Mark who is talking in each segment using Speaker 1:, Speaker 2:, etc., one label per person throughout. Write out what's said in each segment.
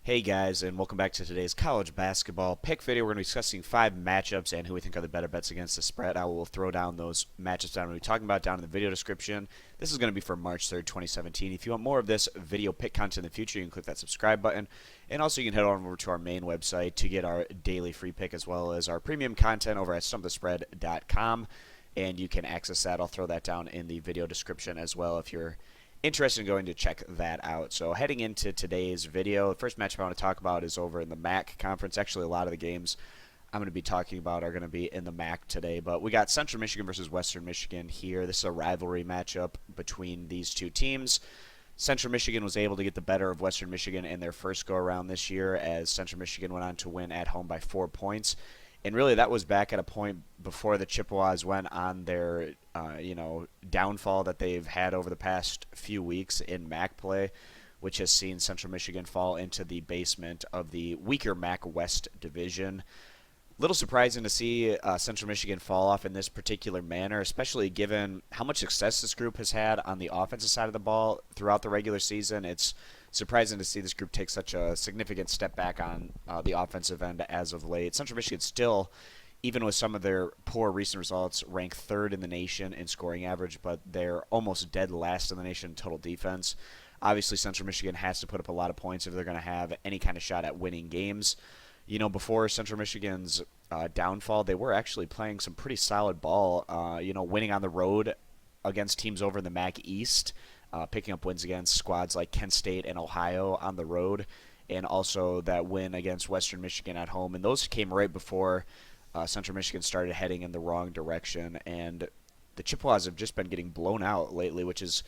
Speaker 1: Hey guys, and welcome back to today's college basketball pick video. We're going to be discussing 5 matchups and who we think are the better bets against the spread. I will throw down those matchups that I'm going to be talking about down in the video description. This is going to be for March 3rd, 2017. If you want more of this video pick content in the future, you can click that subscribe button. And also you can head on over to our main website to get our daily free pick as well as our premium content over at stumpthespread.com. And you can access that. I'll throw that down in the video description as well if you're interested in going to check that out. So heading into today's video, the first matchup I want to talk about is over in the MAC conference. Actually, a lot of the games I'm going to be talking about are going to be in the MAC today, but we got Central Michigan versus Western Michigan here. This is a rivalry matchup between these two teams. Central Michigan was able to get the better of Western Michigan in their first go-around this year as Central Michigan went on to win at home by 4 points. And really, that was back at a point before the Chippewas went on their, downfall that they've had over the past few weeks in MAC play, which has seen Central Michigan fall into the basement of the weaker MAC West division. Little surprising to see Central Michigan fall off in this particular manner, especially given how much success this group has had on the offensive side of the ball throughout the regular season. It's surprising to see this group take such a significant step back on the offensive end as of late. Central Michigan still, even with some of their poor recent results, ranked third in the nation in scoring average, but they're almost dead last in the nation in total defense. Obviously, Central Michigan has to put up a lot of points if they're going to have any kind of shot at winning games. Before Central Michigan's downfall, they were actually playing some pretty solid ball, winning on the road against teams over in the MAC East, picking up wins against squads like Kent State and Ohio on the road, and also that win against Western Michigan at home. And those came right before Central Michigan started heading in the wrong direction. And the Chippewas have just been getting blown out lately, which is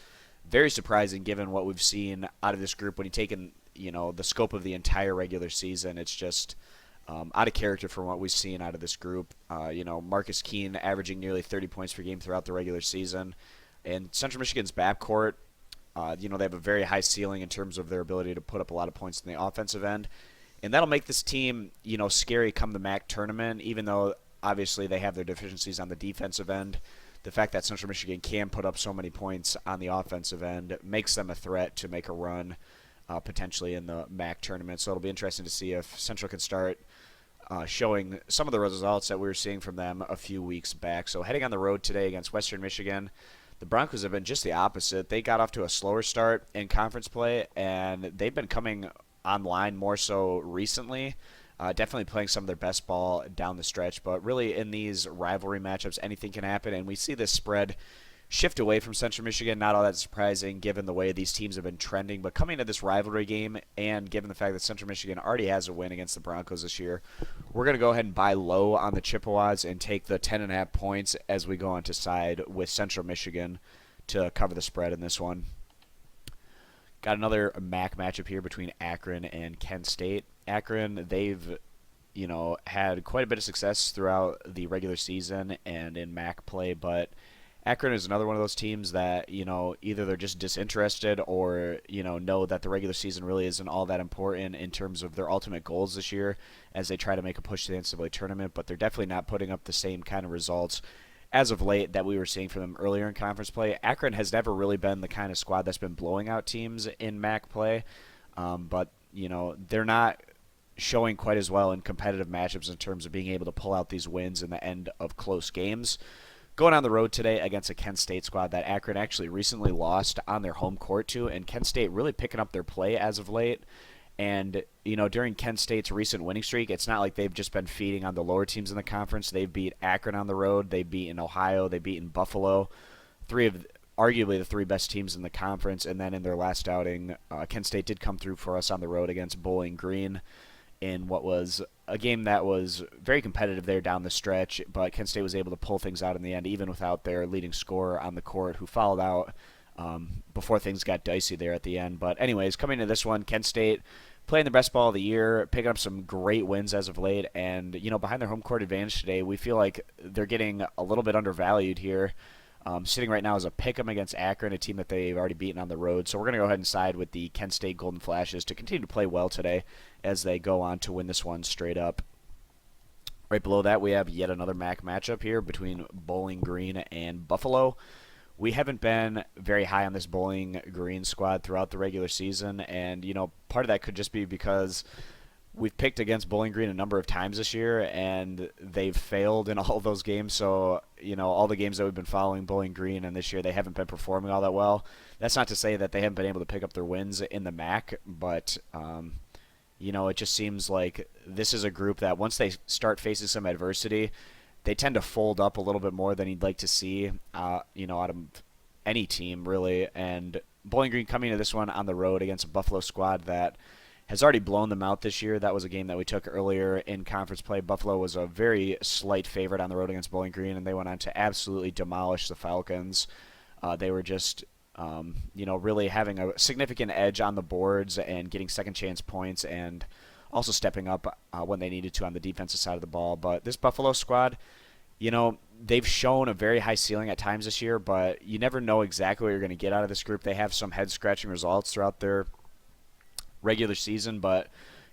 Speaker 1: very surprising given what we've seen out of this group. When you take in the scope of the entire regular season, it's just out of character from what we've seen out of this group. Marcus Keene averaging nearly 30 points per game throughout the regular season. And Central Michigan's backcourt, they have a very high ceiling in terms of their ability to put up a lot of points in the offensive end. And that'll make this team, scary come the MAC tournament, even though obviously they have their deficiencies on the defensive end. The fact that Central Michigan can put up so many points on the offensive end makes them a threat to make a run potentially in the MAC tournament. So it'll be interesting to see if Central can start showing some of the results that we were seeing from them a few weeks back. So heading on the road today against Western Michigan, the Broncos have been just the opposite. They got off to a slower start in conference play, and they've been coming online more so recently. Definitely playing some of their best ball down the stretch, but really in these rivalry matchups, anything can happen, and we see this spread shift away from Central Michigan. Not all that surprising given the way these teams have been trending, but coming to this rivalry game and given the fact that Central Michigan already has a win against the Broncos this year, we're going to go ahead and buy low on the Chippewas and take the 10.5 points as we go on to side with Central Michigan to cover the spread in this one. Got another MAC matchup here between Akron and Kent State. Akron, they've had quite a bit of success throughout the regular season and in MAC play, but Akron is another one of those teams that, either they're just disinterested or, know that the regular season really isn't all that important in terms of their ultimate goals this year as they try to make a push to the NCAA tournament, but they're definitely not putting up the same kind of results as of late that we were seeing from them earlier in conference play. Akron has never really been the kind of squad that's been blowing out teams in MAC play, but, they're not showing quite as well in competitive matchups in terms of being able to pull out these wins in the end of close games. Going on the road today against a Kent State squad that Akron actually recently lost on their home court to, and Kent State really picking up their play as of late. And, during Kent State's recent winning streak, it's not like they've just been feeding on the lower teams in the conference. They've beat Akron on the road. They've beaten Ohio. They've beaten Buffalo, arguably the three best teams in the conference. And then in their last outing, Kent State did come through for us on the road against Bowling Green in what was a game that was very competitive there down the stretch, but Kent State was able to pull things out in the end, even without their leading scorer on the court, who fouled out before things got dicey there at the end. But anyways, coming to this one, Kent State playing the best ball of the year, picking up some great wins as of late, and, behind their home court advantage today, we feel like they're getting a little bit undervalued here. Sitting right now as a pick'em against Akron, a team that they've already beaten on the road. So we're going to go ahead and side with the Kent State Golden Flashes to continue to play well today as they go on to win this one straight up. Right below that, we have yet another MAC matchup here between Bowling Green and Buffalo. we haven't been very high on this Bowling Green squad throughout the regular season, and part of that could just be because we've picked against Bowling Green a number of times this year, and they've failed in all of those games. So, all the games that we've been following Bowling Green, and this year they haven't been performing all that well. That's not to say that they haven't been able to pick up their wins in the MAC, but it just seems like this is a group that once they start facing some adversity, they tend to fold up a little bit more than you'd like to see, out of any team, really. And Bowling Green coming to this one on the road against a Buffalo squad that has already blown them out this year. That was a game that we took earlier in conference play. Buffalo was a very slight favorite on the road against Bowling Green, and they went on to absolutely demolish the Falcons. They were just, really having a significant edge on the boards and getting second chance points and also stepping up when they needed to on the defensive side of the ball. But this Buffalo squad, they've shown a very high ceiling at times this year, but you never know exactly what you're going to get out of this group. They have some head-scratching results throughout their regular season, but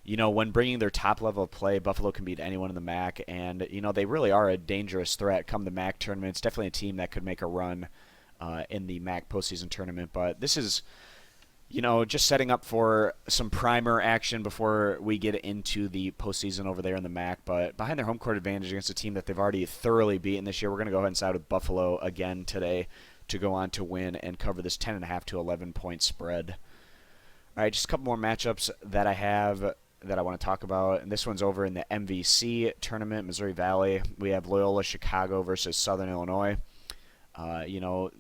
Speaker 1: when bringing their top level of play, Buffalo can beat anyone in the MAC, and they really are a dangerous threat come the MAC tournament. It's definitely a team that could make a run in the MAC postseason tournament, but this is just setting up for some primer action before we get into the postseason over there in the MAC. But behind their home court advantage against a team that they've already thoroughly beaten this year, we're going to go ahead and side with Buffalo again today to go on to win and cover this 10.5 to 11-point spread. All right, just a couple more matchups that I have that I want to talk about. And this one's over in the MVC tournament, Missouri Valley. We have Loyola Chicago versus Southern Illinois.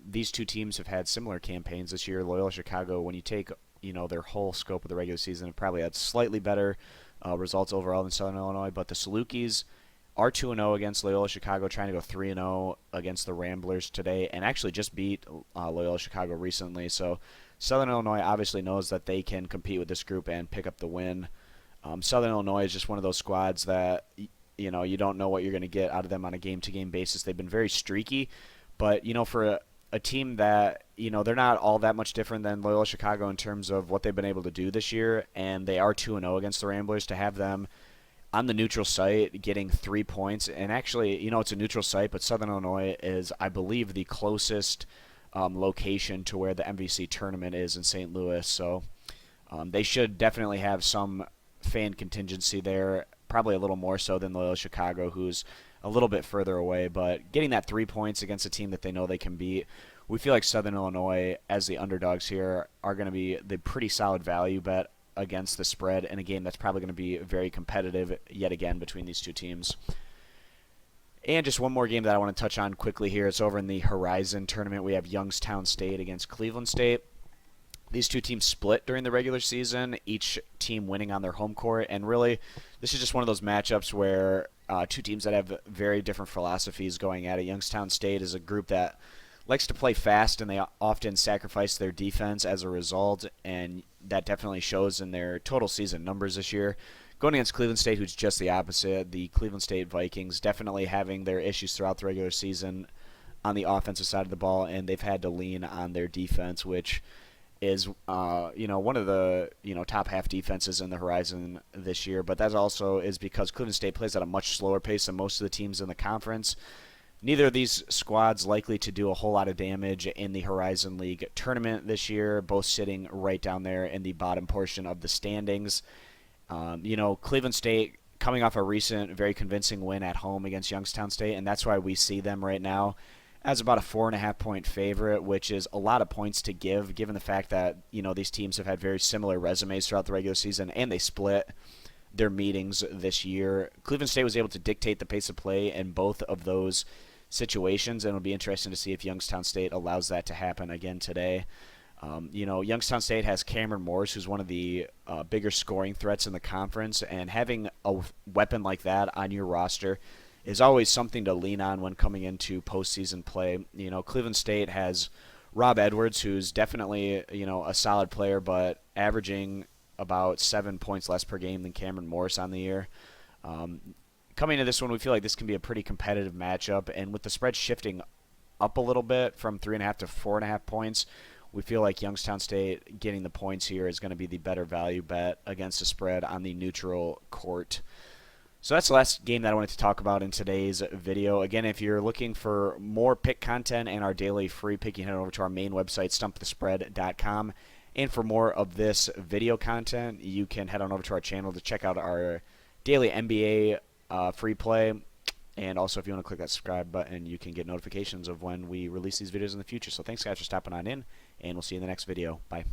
Speaker 1: These two teams have had similar campaigns this year. Loyola Chicago, when you take, their whole scope of the regular season, have probably had slightly better results overall than Southern Illinois. But the Salukis are 2-0 against Loyola Chicago, trying to go 3-0 against the Ramblers today, and actually just beat Loyola Chicago recently. So Southern Illinois obviously knows that they can compete with this group and pick up the win. Southern Illinois is just one of those squads that, you don't know what you're going to get out of them on a game-to-game basis. They've been very streaky. But, for a team that, they're not all that much different than Loyola Chicago in terms of what they've been able to do this year, and they are 2-0 against the Ramblers, to have them on the neutral site getting 3 points. And actually, it's a neutral site, but Southern Illinois is, I believe, the closest location to where the MVC tournament is in St. Louis. So they should definitely have some fan contingency there, probably a little more so than Loyola Chicago, who's a little bit further away. But getting that 3 points against a team that they know they can beat, we feel like Southern Illinois, as the underdogs here, are going to be the pretty solid value bet against the spread in a game that's probably going to be very competitive yet again between these two teams. And just one more game that I want to touch on quickly here. It's over in the Horizon tournament. We have Youngstown State against Cleveland State. These two teams split during the regular season, each team winning on their home court. And really, this is just one of those matchups where two teams that have very different philosophies going at it. Youngstown State is a group that likes to play fast, and they often sacrifice their defense as a result, and that definitely shows in their total season numbers this year. Going against Cleveland State, who's just the opposite, the Cleveland State Vikings definitely having their issues throughout the regular season on the offensive side of the ball, and they've had to lean on their defense, which is one of the top half defenses in the Horizon this year. But that also is because Cleveland State plays at a much slower pace than most of the teams in the conference. Neither of these squads likely to do a whole lot of damage in the Horizon League tournament this year, both sitting right down there in the bottom portion of the standings. Cleveland State coming off a recent very convincing win at home against Youngstown State, and that's why we see them right now as about a 4.5-point favorite, which is a lot of points to give, given the fact that these teams have had very similar resumes throughout the regular season, and they split their meetings this year. Cleveland State was able to dictate the pace of play in both of those situations, and it'll be interesting to see if Youngstown State allows that to happen again today. Youngstown State has Cameron Morris, who's one of the bigger scoring threats in the conference, and having a weapon like that on your roster is always something to lean on when coming into postseason play. Cleveland State has Rob Edwards, who's definitely, a solid player, but averaging about 7 points less per game than Cameron Morris on the year. Coming into this one, we feel like this can be a pretty competitive matchup, and with the spread shifting up a little bit from 3.5 to 4.5 points, we feel like Youngstown State getting the points here is going to be the better value bet against the spread on the neutral court. So that's the last game that I wanted to talk about in today's video. Again, if you're looking for more pick content and our daily free pick, you can head over to our main website, stumpthespread.com. And for more of this video content, you can head on over to our channel to check out our daily NBA free play. And also, if you want to click that subscribe button, you can get notifications of when we release these videos in the future. So thanks, guys, for stopping on in, and we'll see you in the next video. Bye.